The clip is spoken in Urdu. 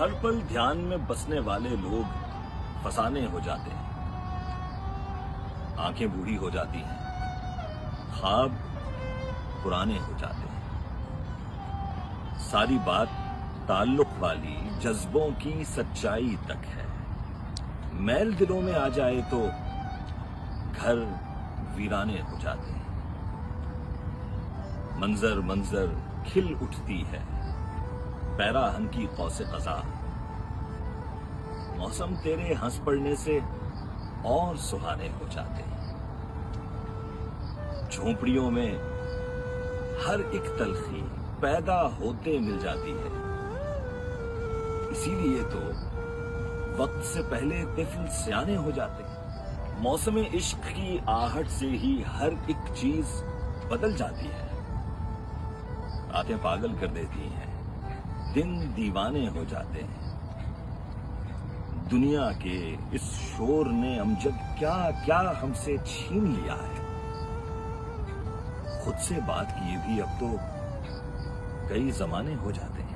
ہر پل دھیان میں بسنے والے لوگ فسانے ہو جاتے ہیں، آنکھیں بوڑھی ہو جاتی ہیں، خواب پرانے ہو جاتے ہیں۔ ساری بات تعلق والی جذبوں کی سچائی تک ہے۔ میل دلوں میں آ جائے تو گھر ویرانے ہو جاتے ہیں۔ منظر منظر کھل اٹھتی ہے پیراہن کی قوس قزح، موسم تیرے ہنس پڑنے سے اور سہانے ہو جاتے ہیں۔ جھونپڑیوں میں ہر ایک تلخی پیدا ہوتے مل جاتی ہے، اسی لیے تو وقت سے پہلے طفل سیانے ہو جاتے ہیں۔ موسم عشق کی آہٹ سے ہی ہر ایک چیز بدل جاتی ہے، راتیں پاگل کر دیتی ہیں، دن دیوانے ہو جاتے ہیں۔ دنیا کے اس شور نے امجد کیا کیا ہم سے چھین لیا ہے، خود سے بات کیے بھی اب تو کئی زمانے ہو جاتے ہیں۔